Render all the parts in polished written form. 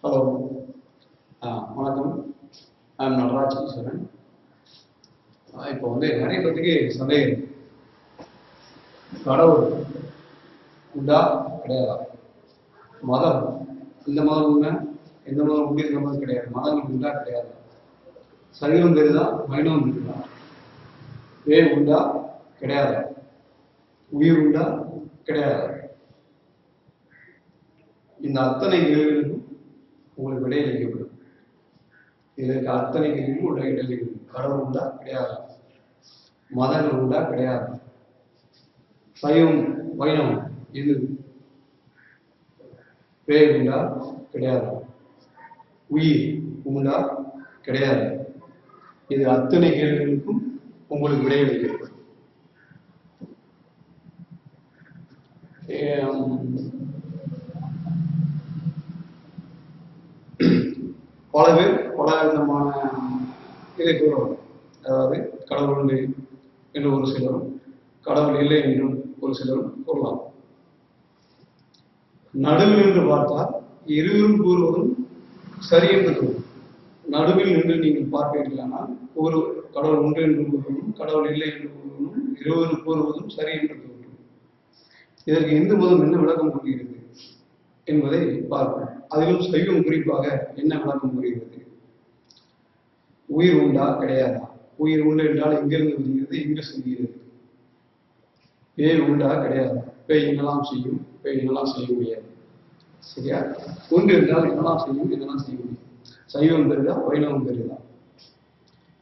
Hello, வணக்கம். I'm Nataraj ஈஸ்வரன். இப்போ நிறைய பேருக்கு சந்தேகம், கடவுள் உண்டா கிடையாதா, மதம் இந்த மதம் உண்மை எந்த மதம் உண்டு இந்த மதம் கிடையாது, மதங்கள் உண்டா கிடையாது, சைவம் பெரிதா வைணவம் பெரிதா, வேல் உண்டா கிடையாது, உயிர் உண்டா கிடையாது, இந்த அத்தனை கேள்விகளுக்கும் உங்களுக்கு விடையளிக்கப்படும். இதற்கு அத்தனை கேள்வியும் உள்ள இடைவெளி. கடவுள் உண்டா கிடையாது, மதங்கள் உண்டா கிடையாது, சைவம் வைணவம் இது பேர் உண்டா கிடையாது, உயிர் உண்டா கிடையாது, இது அத்தனை கேள்விகளுக்கும் உங்களுக்கு விடையளிக்கப்படும். பல பேர் பல விதமான இதை கூறுவாங்க. அதாவது கடவுள் உண்டு என்று ஒரு சிலரும், கடவுள் இல்லை என்றும் ஒரு சிலரும் கூறலாம். நடுவில் நின்று பார்த்தால் இருவரும் கூறுவதும் சரி என்று கூறும். நடுவில் நின்று நீங்கள் பார்ப்பீர்களானால் ஒரு கடவுள் உண்டு என்று கூறுவதும் கடவுள் இல்லை என்று கூறுவதும் இருவரும் கூறுவதும் சரி என்று கூறும். இதற்கு இந்து மதம் என்ன விளக்கம் கூறுகிறது என்பதை பார்ப்போம். அதிலும் சைவம் குறிப்பாக என்ன விளக்கம் கூறுகிறது? உயிர் உண்டா கிடையாதா, உயிர் உண்டு என்றால் எங்கிருந்து வருகிறது, எங்கு செல்கிறது, பேய் உண்டா கிடையாதா, பேய் என்னெல்லாம் செய்யும், பேய் என்னெல்லாம் செய்ய முடியாது, சரியா? ஒன்று என்றால் என்னெல்லாம் செய்யும், என்னெல்லாம் செய்ய முடியும், சைவம் பெரிதா வைணவம் பெரிதா,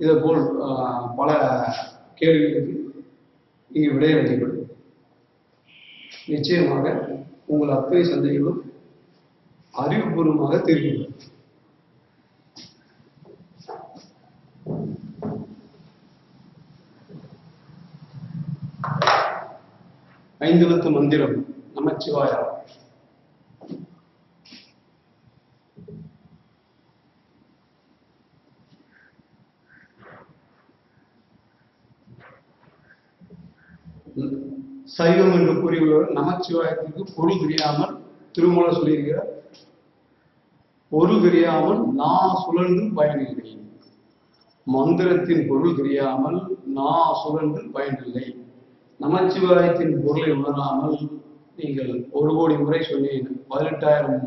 இதை போல் பல கேள்விகளுக்கு இங்கு விடையளிக்கப்படும். நிச்சயமாக உங்கள் அத்தனை சந்தேகங்களும் அறிவுபூர்வமாக தீர்க்கப்படும். ஐந்தெழுத்து மந்திரம் நமச்சிவாயா. சைவம் என்று கூறியுள்ளவர் நமச்சிவாயத்திற்கு பொருள் தெரியாமல் திருமூலர் சொல்லியிருக்கிறார். பொருள் தெரியாமல் நான் சுழன்று பயனில்லை. மந்திரத்தின் பொருள் தெரியாமல் நான் சுழன்று பயனில்லை. நமச்சிவாயத்தின் பொருளை உணராமல் நீங்கள் 1 கோடி முறை சொன்னேன், 18,000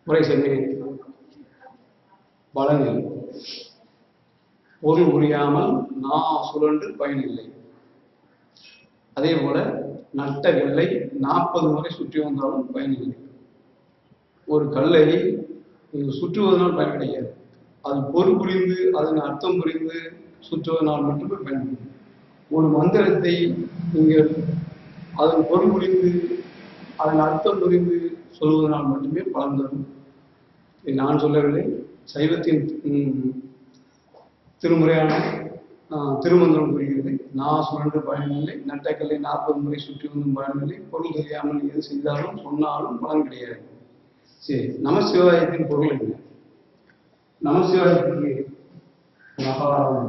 முறை சொன்னேன், பலனில் பொருள் புரியாமல் நான் சுழன்று பயனில்லை. அதே போல நட்ட கல்லை 40 முறை சுற்றி வந்தாலும் பயனில்லை. ஒரு கல்லை நீங்கள் சுற்றுவதனால் பயன் கிடையாது, அது பொருள் புரிந்து அதன் அர்த்தம் புரிந்து சுற்றுவதனால் மட்டுமே பயன்படும். ஒரு மந்திரத்தை நீங்கள் அதன் பொருள் புரிந்து அதன் அர்த்தம் புரிந்து சொல்வதனால் மட்டுமே பலன் தரும். நான் சொல்லவில்லை, சைவத்தின் திருமுறையான திருமந்திரம் புரிகிறது. நான் சுழன்று பயனில்லை, நட்டக்கல்லை 40 முறை சுற்றி வந்தும் பயனில்லை, பொருள் தெரியாமல் எது செய்தாலும் சொன்னாலும் பலன் கிடையாது. சரி, நமசிவாயத்தின் பொருள் என்ன? நமசிவாயத்திற்கு நகாரம்,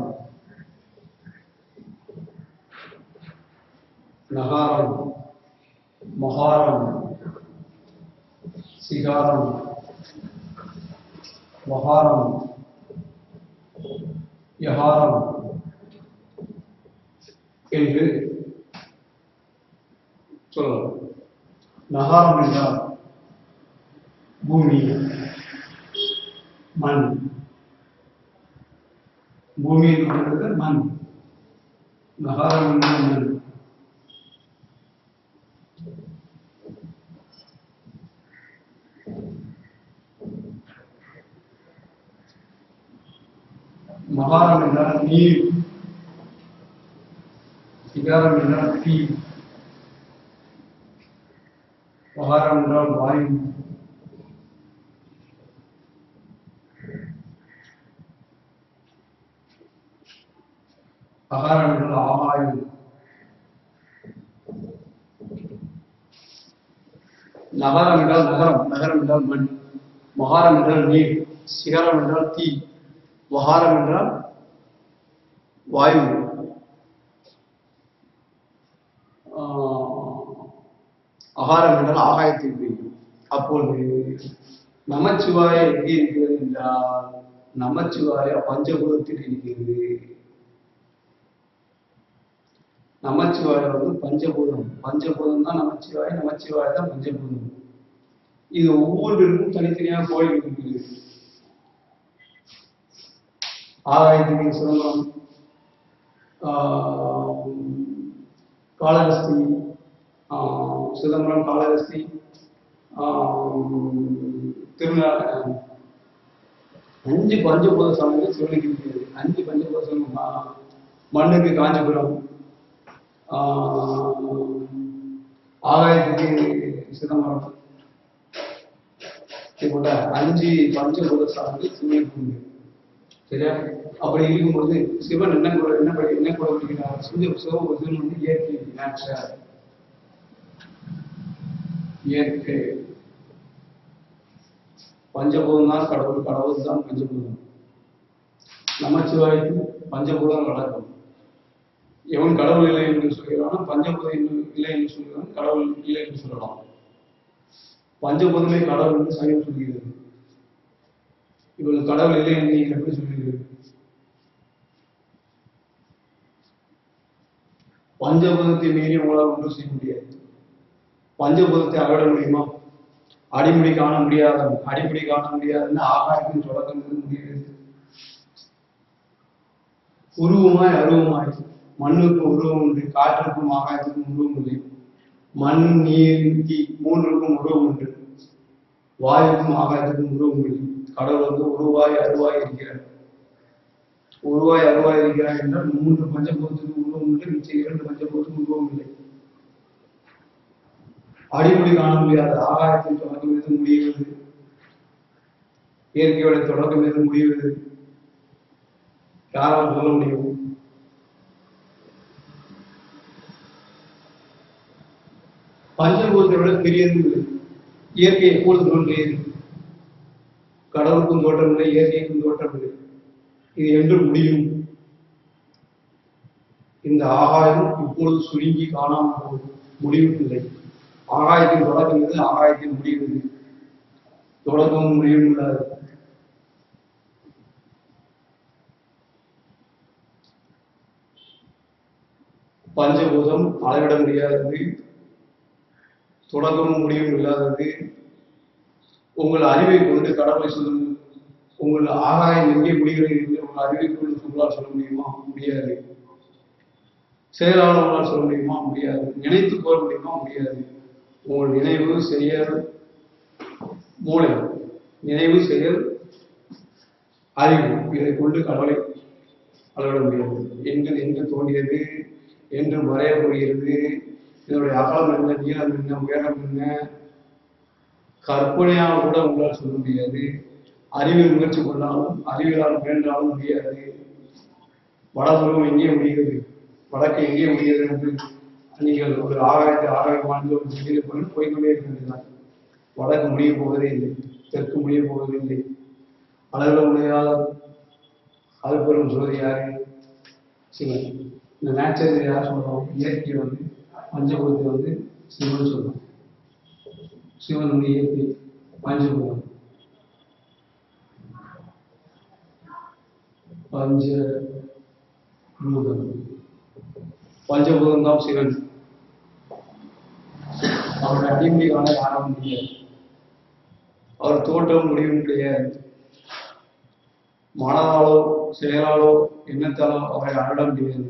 நகாரம், மகாரம், சிகாரம், வகாரம், யகாரம் என்று சொல்லலாம். நகாரம் என்றால் பூமி, மண். பூமி என்று மண், நகாரம் என்றால் மண். மகாரம் என்றால் நீர், சிகாரம் என்றால் தீ, வகாரம் என்றால் வாயு, அகாரம் என்றால் ஆகாயம், நகரம் என்றால் நகரம், நகரம் என்றால் மண், மகாரம் என்றால் நீர், சிகரம் என்றால் தீ, வகாரம் என்றால் வாயு, அகாரம் என்றால் ஆகாயத்தை குறிக்கும். அப்பொழுது நமச்சிவாய எங்கே இருக்கிறது என்றால் நமச்சிவாய பஞ்சபூதத்தில் இருக்கிறது. நமச்சிவாய பஞ்சபூதம். பஞ்சபூதம் தான் நமச்சிவாய, நமச்சிவாய தான் பஞ்சபூதம். இது ஒவ்வொன்றிற்கும் தனித்தனியாக கோயில் இருக்கிறது. ஆகாயத்தின் சிதம்பரம், காளஹஸ்தி, சிதம்பரம், காளஹஸ்தி, திருநாள் 5 பஞ்சபூத சாமிகள் சிவனுக்கு இருக்கிறது. 5 பஞ்சபூத சாமி. மண்ணுக்கு காஞ்சிபுரம், ஆகாயத்துக்கு சிதம்பரம், போல 5 பஞ்சபூத சாமிகள் சிவனுக்கு உண்டு. சரியா? அப்படி இருக்கும்போது சிவன் என்ன கூட விடுகிறார்? சிவன் இயற்கை, நேச்சுரல், இயற்கை. பஞ்சபூதம் தான் கடவுள், கடவுள் தான் பஞ்சபூதம். நமச்சிவாய்க்கு பஞ்சபூதம் கடக்கும். எவன் கடவுள் இல்லை என்று சொல்கிறானோ பஞ்சபூதம் இல்லை என்று சொல்கிறான், கடவுள் இல்லை என்று சொல்லலாம். பஞ்சபூதமே கடவுள் என்று சைவம் சொல்கிறது. இவள் கடவுள் இல்லை என்று நீங்கள் எப்படி சொல்கிறீர்கள்? பஞ்சபூதத்தை மீறி உங்களால் ஒன்றும் செய்ய முடியாது. பஞ்சபூதத்தை அகட முடியுமா? அடிமுடி காண முடியாத, அடிமுடி காண முடியாதுன்னு ஆகாயத்தின் தொடக்கம் முடியாது. உருவமாய் அருவமாய். மண்ணுக்கு உருவம் உண்டு, காற்றுக்கும் ஆகாயத்துக்கும் உருவம் இல்லை. மண், நீர், தீ 3க்கும் உருவம் உண்டு. வாயுக்கும் ஆகாயத்துக்கும் உருவம் இல்லை. கடவுள் உருவாய் அருவாய் இருக்கிறார். உருவாய் அருவாய் இருக்கிறார் என்றால் 3 பஞ்சபூதத்துக்கு உருவம் உண்டு, மிச்சம் 2 பஞ்சபூதத்துக்கு உருவம் இல்லை. அடிமுடி காண முடியாது. ஆகாயத்தின் தொடக்கம் எது முடிவது? இயற்கையோட தொடக்கம் எது முடிவது? யாரால் சொல்ல முடியும்? பஞ்சபூதத்தை விட பெரியது இல்லை. இயற்கை எப்பொழுது தோன்றியது? கடவுளுக்கும் தோற்றம் இல்லை, இயற்கைக்கும் தோற்றம் இல்லை. இது என்று முடியும்? இந்த ஆகாயம் இப்பொழுது சுருங்கி காணாமல் முடிவும் இல்லை. ஆகாயத்தின் தொடக்கம் இது, ஆகாயத்தின் முடிவு இது. தொடக்கமும் முடிவும் இல்லாது. பஞ்சபூதம் அளவிட முடியாதது, தொடக்கமும் முடிவும் இல்லாதது. உங்கள் அறிவை கொண்டு கடவுளை சொல்லுங்கள். உங்கள் ஆகாயம் எங்கே முடிகிறது என்று உங்கள் அறிவை கொண்டு உங்களால் சொல்ல முடியுமா? முடியாது. செயலாளர் உங்களால் சொல்ல முடியுமா? முடியாது. நினைத்து கோர முடியுமா? முடியாது. உங்கள் நினைவு, செயல், மூளை, நினைவு, செயல், அறிவு, இதை கொண்டு கடவுளை அளவிட முடியாது. எங்கு தோன்றியது, என்று வரையப்படுகிறது, இதனுடைய அகலம் என்ன, நீளம் என்ன, உயரம் என்ன, கற்பனையால் கூட உங்களால் சொல்ல முடியாது. அறிவில் முயற்சி கொண்டாலும் அறிவியலால் முயன்றாலும் முடியாது. வடபுறம் எங்கே முடிகிறது, வடக்கு எங்கே முடிகிறது என்று நீங்கள் ஒரு ஆகாயம் வாழ்ந்து ஒரு திசையில் போய்கொண்டே இருக்க வேண்டியதான். வடக்கு முடிய போவதே இல்லை, தெற்கு முடிய போவதே இல்லை. அளவிட முடியாத அல்பெரும் சோதி யாரு? சிவன். இந்த நேச்சர் யார் சொல்றோம்? இயற்கை பஞ்சபூதத்தை சிவன் சொல்றோம். சிவன் இயற்கை பஞ்சபூதம். பஞ்சபூதம் தான் சிவன். அவருடைய அடிமுடி காண யாரும் முடியாது. அவர் தோற்றம் முடிவும் கிடையாது. மனதாலோ செயலாலோ எண்ணத்தாலோ அவரை அருட முடியாது.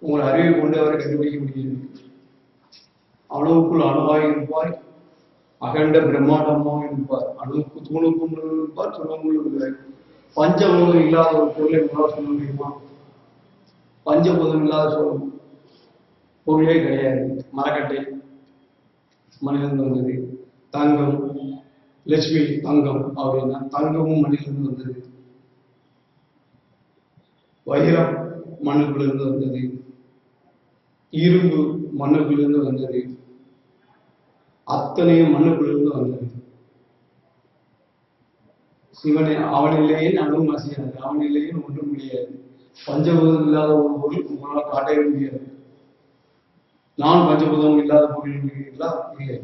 உங்கள் அறிவை கொண்டு அவரை கண்டுபிடிக்க முடியாது. அணுவுக்குள் அணுவாய் இருப்பார், அகண்ட பிரம்மாண்டமாக இருப்பார். அணுவுக்கு தூணுக்கும் இருப்பார், துணவுக்குள் இருப்பார். பஞ்சபூதம் இல்லாத ஒரு பொருளை உங்களால் சொல்ல முடியுமா? பஞ்சபூதம் இல்லாத பொருளே கிடையாது. மரக்கட்டை மனிதன் வந்தது. தங்கம், லட்சுமி தங்கம் அப்படின்னா தங்கமும் மண்ணிலிருந்து வந்தது. வைரம் மண்ணுக்குள்ளிருந்து வந்தது. இரும்பு மண்ணுக்குள்ளிருந்து வந்தது. அத்தனையும் மண்ணுக்குள்ளிருந்து வந்தது. சிவனை அவனிலேயே அணுவும் அசையாது, அவனிலேயே ஒன்றும் முடியாது. பஞ்சபூதம் இல்லாத ஒரு பொருள் உங்களால் காட்டவே முடியாது. நான் பஞ்சபூதம் இல்லாத பொருள் இல்லை.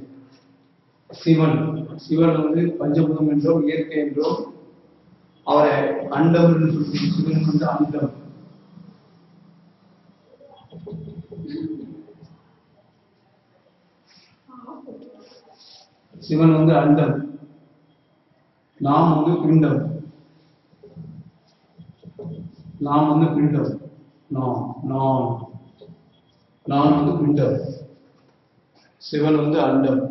சிவன் சிவன் வந்து பஞ்சபூதம் என்றோம், இயற்கை என்றோம். அவரை அண்டம் என்று சொல்லி சிவன் வந்து அண்டம். சிவன் வந்து அண்டம், நாம் வந்து பிண்டம். நாம் வந்து பிண்டம், நான் வந்து பிண்டம். சிவன் வந்து அண்டம்.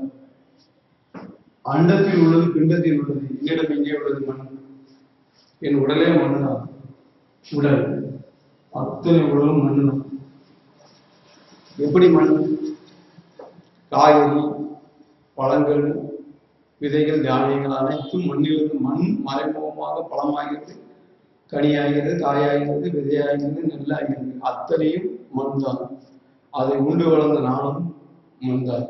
அண்டத்தில் உள்ளது பிண்டத்தில் உள்ளது. என்னிடம் எங்கே உள்ளது? மண். என் உடலே மண்ணுதான். உடல் அத்தனை உடலும் மண்ணுதான். எப்படி மண்? காய்கறி, பழங்கள், விதைகள், தானியங்கள் அனைத்தும் மண்ணிலிருந்து மண் மறைமுகமாக பழமாகிறது, கனியாகிறது, காயாகிறது, விதையாகிறது, நெல்லாகிறது. அத்தனையும் மண் தான். அதை உண்டு வளர்ந்த நானும் மண் தான்.